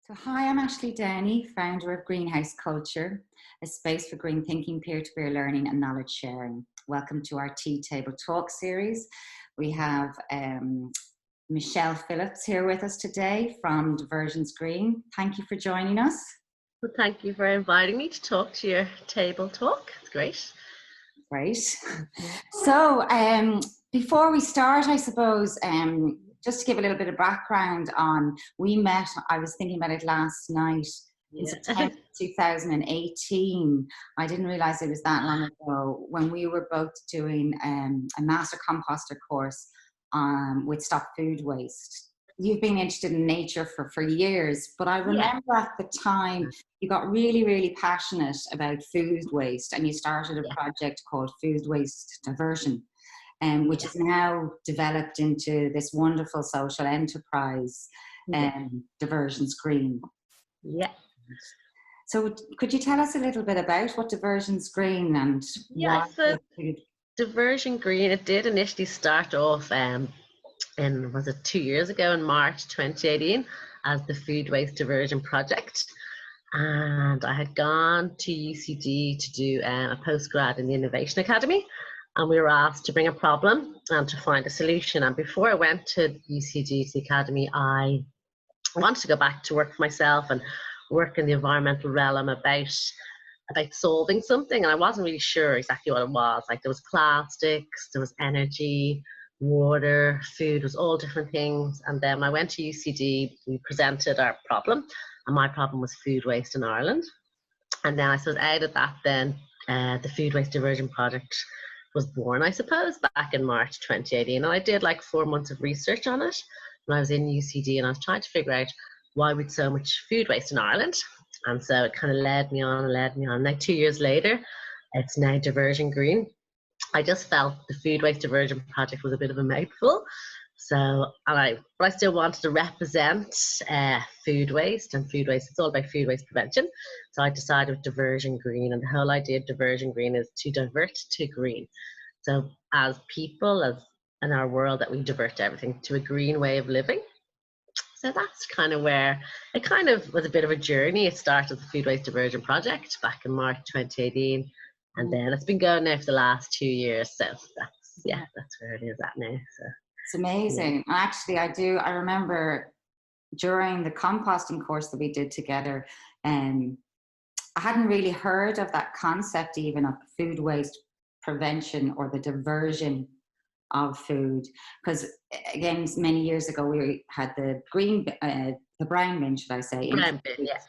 So, hi, I'm Ashley Downey, founder of Greenhouse Culture, a space for green thinking, peer-to-peer learning and knowledge sharing. Welcome to our Tea Table Talk series. We have Michelle Phillips here with us today from Diversion Green. Thank you for joining us. Well, thank you for inviting me to talk to your table talk. It's great. Great. So, before we start, I suppose, just to give a little bit of background on, we met, I was thinking about it last night, in September 2018. I didn't realize it was that long ago, when we were both doing a master composter course with Stop Food Waste. You've been interested in nature for years, but I remember at the time you got really, really passionate about food waste, and you started a project called Food Waste Diversion, which is now developed into this wonderful social enterprise, Diversion Green. Yeah. So could you tell us a little bit about what Diversion Green and why? So Diversion Green, it did initially start off was it 2 years ago in March 2018 as the Food Waste Diversion Project. And I had gone to UCD to do a postgrad in the Innovation Academy, and we were asked to bring a problem and to find a solution. And before I went to UCD, to the Academy, I wanted to go back to work for myself and work in the environmental realm about solving something, and I wasn't really sure exactly what it was. Like, there was plastics, there was energy, water, food, was all different things. And then I went to UCD, we presented our problem, and my problem was food waste in Ireland. And then I suppose out of that, then the Food Waste Diversion Project was born, I suppose, back in March 2018. And I did like 4 months of research on it when I was in UCD, and I was trying to figure out why we'd so much food waste in Ireland. And so it kind of led me on. Now 2 years later, it's now Diversion Green. I just felt the Food Waste Diversion Project was a bit of a mouthful. But I still wanted to represent food waste, and food waste, it's all about food waste prevention. So I decided with Diversion Green, and the whole idea of Diversion Green is to divert to green. So as people, as in our world, that we divert everything to a green way of living. So that's kind of where it kind of was a bit of a journey. It started the Food Waste Diversion Project back in March 2018. And then it's been going now for the last 2 years. So that's where it is at now. So it's amazing. Yeah. Actually, I remember during the composting course that we did together, I hadn't really heard of that concept even of food waste prevention or the diversion of food. Because again, many years ago, we had the brown bin, should I say? Brown bin, yes.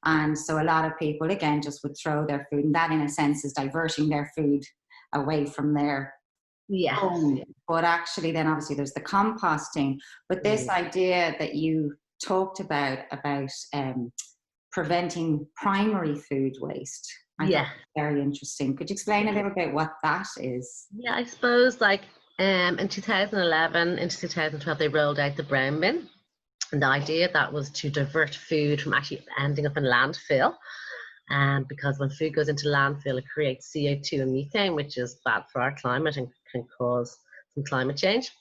And so a lot of people, again, just would throw their food, and that in a sense is diverting their food away from their home. But actually then obviously there's the composting. But this idea that you talked about preventing primary food waste, I thought was very interesting. Could you explain a little bit what that is? Yeah, I suppose like in 2011 into 2012, they rolled out the brown bin. And the idea that was to divert food from actually ending up in landfill. Because when food goes into landfill, it creates CO2 and methane, which is bad for our climate and can cause some climate change.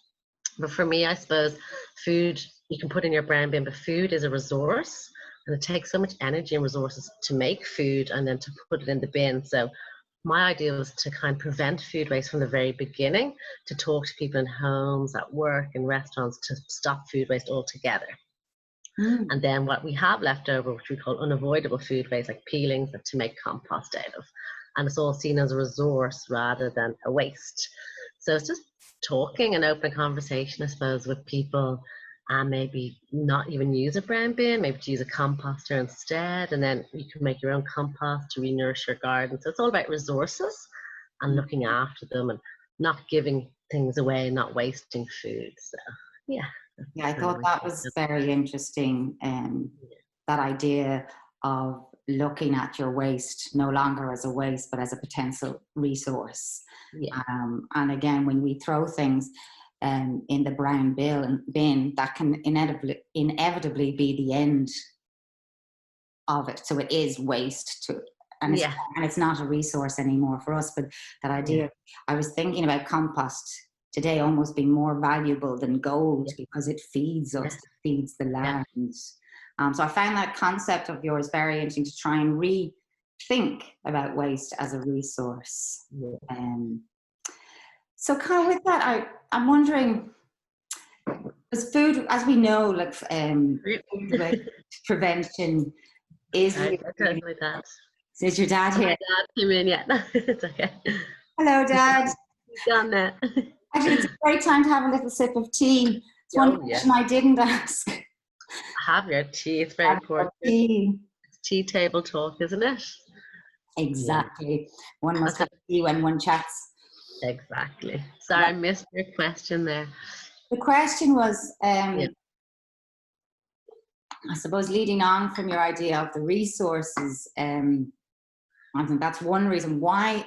But for me, I suppose food, you can put in your brown bin, but food is a resource, and it takes so much energy and resources to make food and then to put it in the bin. So my idea was to kind of prevent food waste from the very beginning, to talk to people in homes, at work, in restaurants, to stop food waste altogether. And then what we have left over, which we call unavoidable food waste, like peelings, to make compost out of. And it's all seen as a resource rather than a waste. So it's just talking and open conversation, I suppose, with people, and maybe not even use a brown bin, maybe to use a composter instead, and then you can make your own compost to re-nourish your garden. So it's all about resources and looking after them and not giving things away, not wasting food. So yeah, I thought that was very interesting, that idea of looking at your waste no longer as a waste but as a potential resource. And again, when we throw things in the brown bin, that can inevitably be the end of it. So it is waste and it's not a resource anymore for us. But that idea, I was thinking about compost today almost being more valuable than gold because it feeds us, it feeds the land. So I found that concept of yours very interesting, to try and rethink about waste as a resource. So kind of with that, I'm wondering, because food, as we know, like food waste prevention is I really, don't like that. is your dad here? My dad came in yet. It's okay. Hello, Dad. He's gone now. Actually, it's a great time to have a little sip of tea. It's one Oh, question I didn't ask. Have your tea. It's very important. Tea. It's tea table talk, isn't it? Exactly. One must have tea when one chats. Exactly. Sorry, I missed your question there. The question was, I suppose, leading on from your idea of the resources, I think that's one reason. Why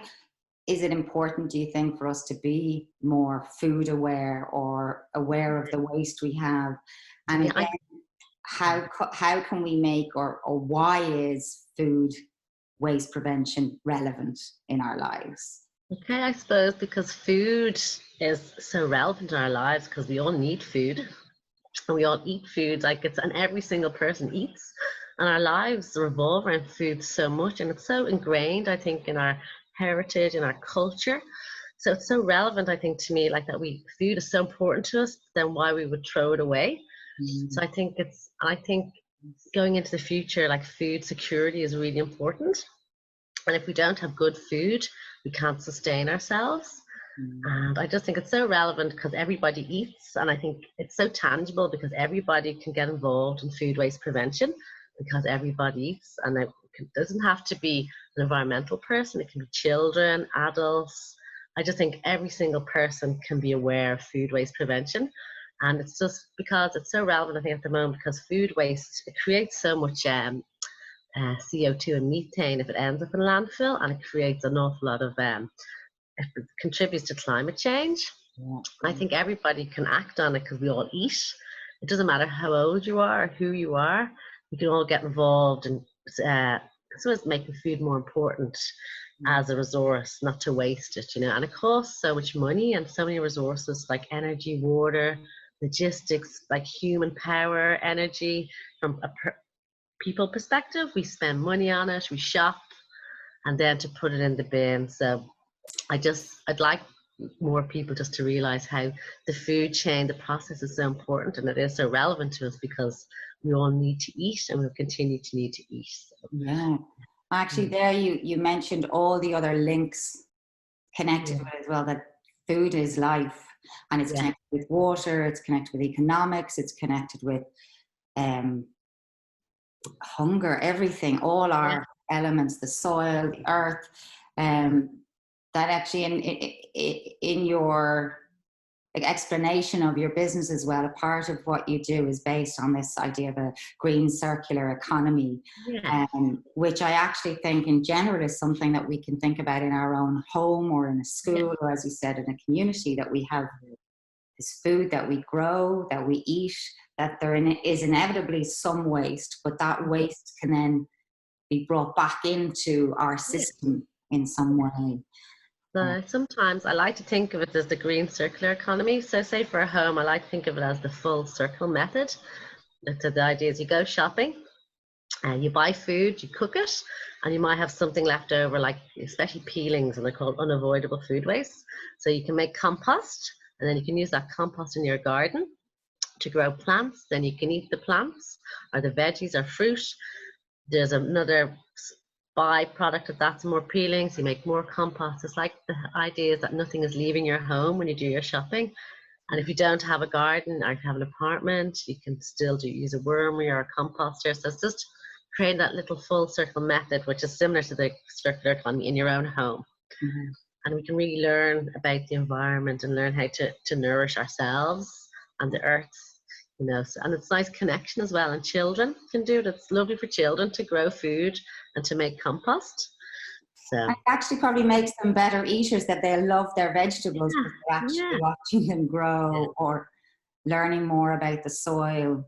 is it important, do you think, for us to be more food aware or aware of the waste we have? And again, how can we make, or why is food waste prevention relevant in our lives? Okay, I suppose because food is so relevant in our lives, because we all need food and we all eat food, and every single person eats, and our lives revolve around food so much, and it's so ingrained, I think, in our heritage and our culture. So it's so relevant, I think, to me, like that food is so important to us, then why we would throw it away. So I think going into the future, like food security is really important. And if we don't have good food, we can't sustain ourselves. And I just think it's so relevant because everybody eats. And I think it's so tangible because everybody can get involved in food waste prevention because everybody eats. And it doesn't have to be an environmental person. It can be children, adults. I just think every single person can be aware of food waste prevention. And it's just because it's so relevant, I think, at the moment, because food waste, it creates so much CO2 and methane if it ends up in landfill, and it creates an awful lot of, it contributes to climate change. I think everybody can act on it because we all eat. It doesn't matter how old you are or who you are, we can all get involved in making food more important as a resource, not to waste it, and it costs so much money and so many resources like energy, water, logistics, like human power, energy. From a people perspective, we spend money on it, we shop, and then to put it in the bin. So I'd like more people just to realize how the food chain, the process is so important, and it is so relevant to us because we all need to eat and we'll continue to need to eat. So. Yeah. Actually, there you mentioned all the other links connected with it as well, that food is life, and it's connected with water, it's connected with economics, it's connected with hunger, everything, all our elements, the soil, the earth, that actually in your explanation of your business as well, a part of what you do is based on this idea of a green circular economy, which I actually think in general is something that we can think about in our own home or in a school, or as you said, in a community, that we have this food that we grow, that we eat, that there is inevitably some waste, but that waste can then be brought back into our system in some way. So sometimes I like to think of it as the green circular economy. So say for a home, I like to think of it as the full circle method. So the idea is you go shopping, you buy food, you cook it, and you might have something left over, like especially peelings, and they're called unavoidable food waste. So you can make compost, and then you can use that compost in your garden to grow plants. Then you can eat the plants or the veggies or fruit. There's another byproduct of that, some more peelings, you make more compost. It's like the idea is that nothing is leaving your home when you do your shopping. And if you don't have a garden or you have an apartment, you can still use a wormery or a composter. So it's just creating that little full circle method, which is similar to the circular economy in your own home. And we can really learn about the environment and learn how to nourish ourselves and the earth. And it's a nice connection as well, and children can do it. It's lovely for children to grow food and to make compost. So it actually probably makes them better eaters, that they love their vegetables because they're actually watching them grow or learning more about the soil.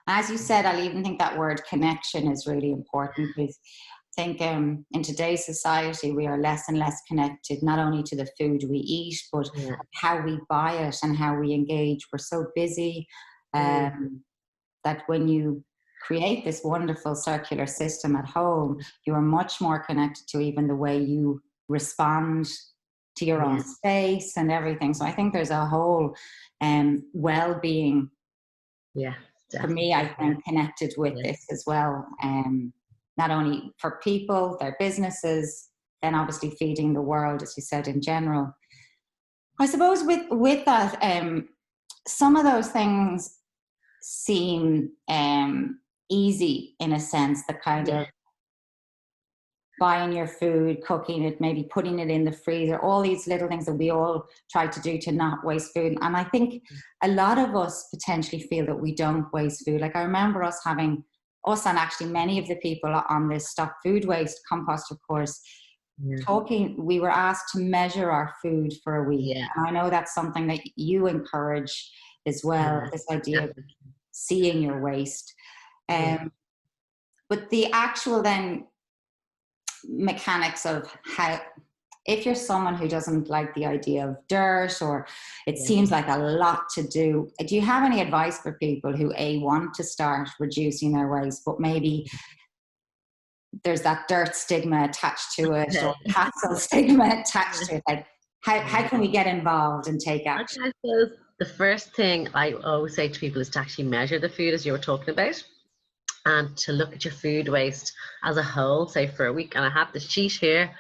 As you said, I even think that word connection is really important, because I think in today's society we are less and less connected, not only to the food we eat, but how we buy it and how we engage. We're so busy that that when you create this wonderful circular system at home, you are much more connected to even the way you respond to your own space and everything. So I think there's a whole well-being, for me, I think, connected with this as well. Not only for people, their businesses, then obviously feeding the world, as you said, in general. I suppose with that, some of those things seem easy in a sense, the kind of buying your food, cooking it, maybe putting it in the freezer, all these little things that we all try to do to not waste food. And I think a lot of us potentially feel that we don't waste food. Like I remember us and actually many of the people on this Stop Food Waste composter course talking, we were asked to measure our food for a week. And I know that's something that you encourage as well, this idea of seeing your waste. But the actual then mechanics of how, if you're someone who doesn't like the idea of dirt, or it seems like a lot to do you have any advice for people who want to start reducing their waste, but maybe there's that dirt stigma attached to it, or hassle stigma attached to it? Like how can we get involved and take action? I suppose the first thing I always say to people is to actually measure the food, as you were talking about, and to look at your food waste as a whole, say for a week. And I have the sheet here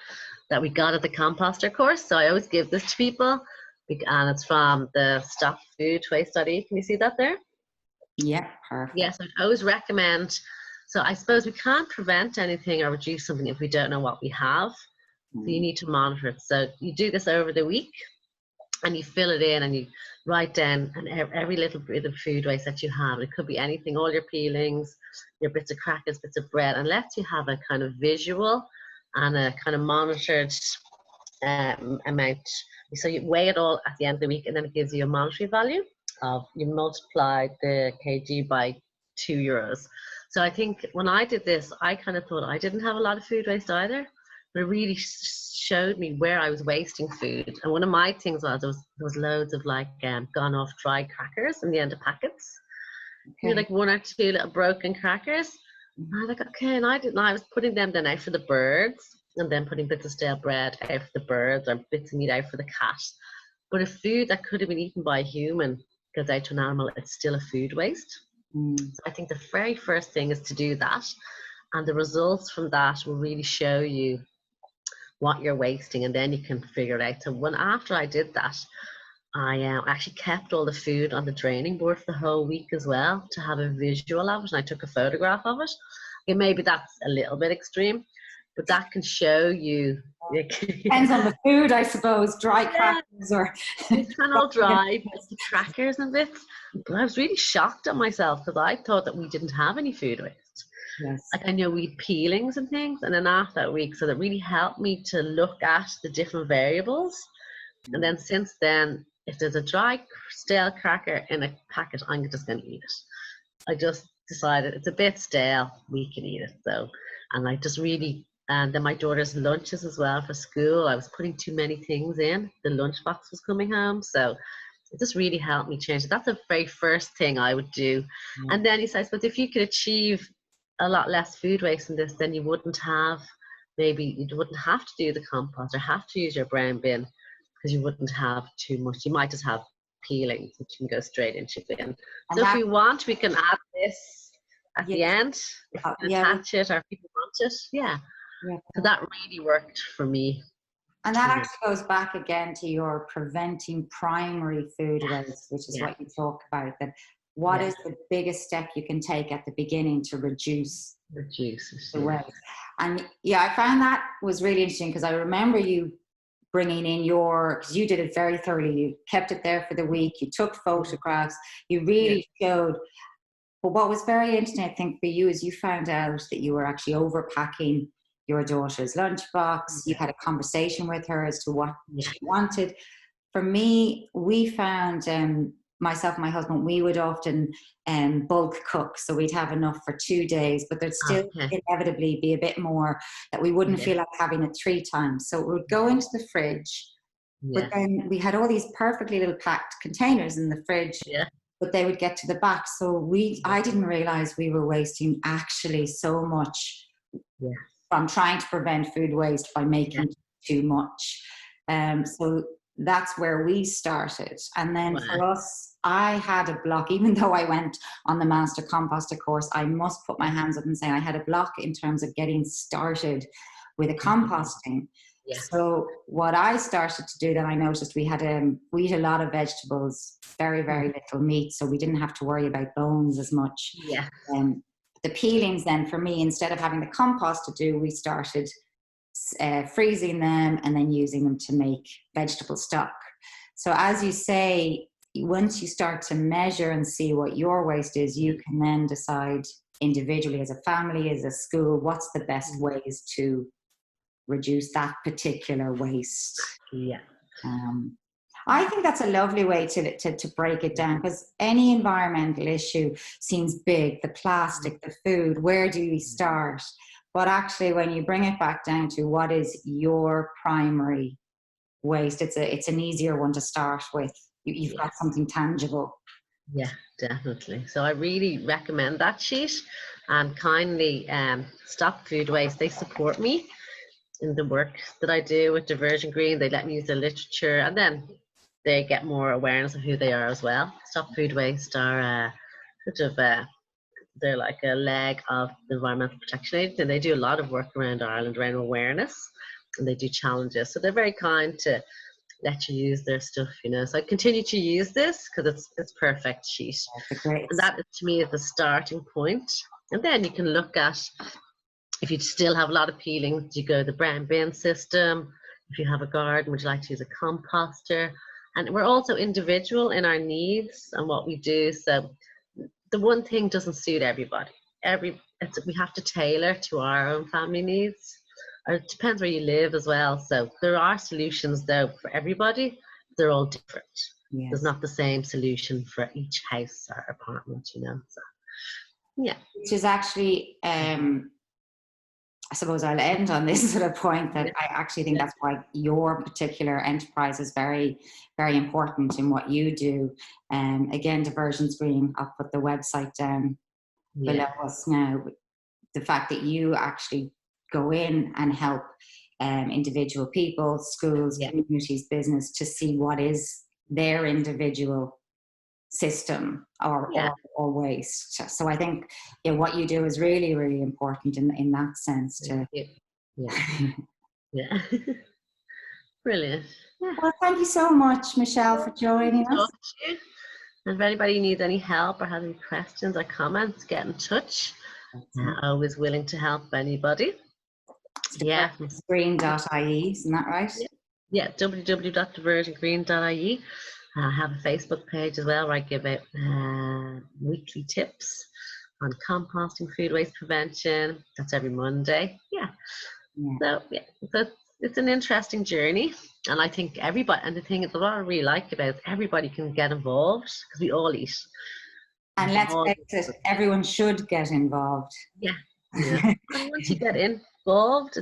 that we got at the composter course, so I always give this to people, and it's from the stopfoodwaste.ie. Can you see that there? Yeah, perfect. Yes, I'd always recommend. So I suppose we can't prevent anything or reduce something if we don't know what we have. So you need to monitor it. So you do this over the week, and you fill it in, and you write down every little bit of food waste that you have. It could be anything, all your peelings, your bits of crackers, bits of bread, and lets you have a kind of visual and a kind of monitored amount. So you weigh it all at the end of the week, and then it gives you a monetary value of, you multiply the kg by €2. So I think when I did this, I kind of thought I didn't have a lot of food waste either, but it really showed me where I was wasting food. And one of my things was there was loads of like gone off dry crackers in the end of packets. You know, like one or two little broken crackers. And I was like, okay, and I was putting them then out for the birds, and then putting bits of stale bread out for the birds, or bits of meat out for the cat. But if food that could have been eaten by a human goes out to an animal, it's still a food waste. So I think the very first thing is to do that, and the results from that will really show you what you're wasting, and then you can figure it out. So after I did that, I actually kept all the food on the draining board for the whole week as well, to have a visual of it, and I took a photograph of it. Okay, maybe that's a little bit extreme, but that can show you. Depends on the food, I suppose. Dry crackers or it's kind of dry, the crackers and bits. But I was really shocked at myself, because I thought that we didn't have any food waste. Like I know we had peelings and things, and then after that week, so that really helped me to look at the different variables. And then since then, if there's a dry stale cracker in a packet, I'm just going to eat it. I just decided it's a bit stale, we can eat it. So, and I just really, and then my daughter's lunches as well for school, I was putting too many things in. The lunchbox was coming home, so it just really helped me change it. That's the very first thing I would do. And then he says, but if you could achieve a lot less food waste in this, then you wouldn't have to do the compost or have to use your brown bin, because you wouldn't have too much. You might just have peelings, which can go straight into the bin. So if we want, we can add this at the end, if we can attach it, or if people want it. So that really worked for me. And that actually goes back again to your preventing primary food waste, which is what you talk about. That what is the biggest step you can take at the beginning to reduce the waste? And I found that was really interesting, because I remember you bringing in because you did it very thoroughly. You kept it there for the week. You took photographs. You really showed. But what was very interesting, I think, for you is you found out that you were actually overpacking your daughter's lunchbox. You had a conversation with her as to what she wanted. For me, we found, myself and my husband, we would often bulk cook. So we'd have enough for 2 days, but there'd still inevitably be a bit more that we wouldn't feel like having it 3 times. So it would go into the fridge, but then we had all these perfectly little packed containers in the fridge. but they would get to the back. So I didn't realize we were wasting actually so much from trying to prevent food waste by making too much. So that's where we started. And then for us, I had a block, even though I went on the master composter course, I must put my hands up and say I had a block in terms of getting started with a composting. So what I started to do, then I noticed we eat a lot of vegetables, very, very little meat. So we didn't have to worry about bones as much. The peelings then for me, instead of having the compost to do, we started freezing them and then using them to make vegetable stock. So as you say, once you start to measure and see what your waste is, you can then decide individually as a family, as a school, what's the best ways to reduce that particular waste. I think that's a lovely way to break it down, because any environmental issue seems big, the plastic, the food, where do we start? But actually, when you bring it back down to what is your primary waste, it's an easier one to start with. You've got something tangible. Yeah, definitely. So I really recommend that sheet, and kindly Stop Food Waste. They support me in the work that I do with Diversion Green. They let me use the literature, and then they get more awareness of who they are as well. Stop Food Waste are they're like a leg of the Environmental Protection Agency, and they do a lot of work around Ireland around awareness, and they do challenges. So they're very kind to let you use their stuff, you know. So I continue to use this because it's perfect sheet. And that to me is the starting point. And then you can look at, if you still have a lot of peelings, you go the brown bin system. If you have a garden, would you like to use a composter? And we're also individual in our needs and what we do. So the one thing doesn't suit everybody. We have to tailor to our own family needs. Or it depends where you live as well. So there are solutions though for everybody. They're all different. There's not the same solution for each house or apartment, you know. So yeah. Which is actually I suppose I'll end on this sort of point that I actually think that's why your particular enterprise is very, very important in what you do. Again, Diversion Green, I'll put the website down below us now. The fact that you actually go in and help individual people, schools, communities, business to see what is their individual system or waste. So I think what you do is really, really important in that sense too. Brilliant. Well, thank you so much, Michelle, for joining us. And if anybody needs any help or has any questions or comments, get in touch. Always willing to help anybody. Green.ie, isn't that right? Yeah, www.diversiongreen.ie. I have a Facebook page as well where I give out weekly tips on composting, food waste prevention. That's every Monday. So it's an interesting journey, and I think everybody. And the thing is, what I really like about it, everybody can get involved because we all eat. And let's face it, everyone should get involved. And once you get involved,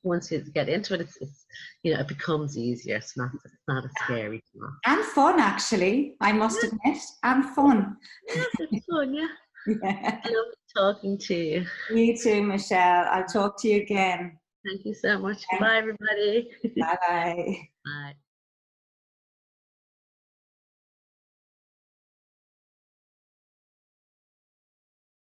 once you get into it, it's it becomes easier. It's not as scary. And fun, actually, I must admit, and fun. It's fun, I love talking to you. You too, Michelle. I'll talk to you again. Thank you so much. Bye, everybody. Bye-bye. Bye.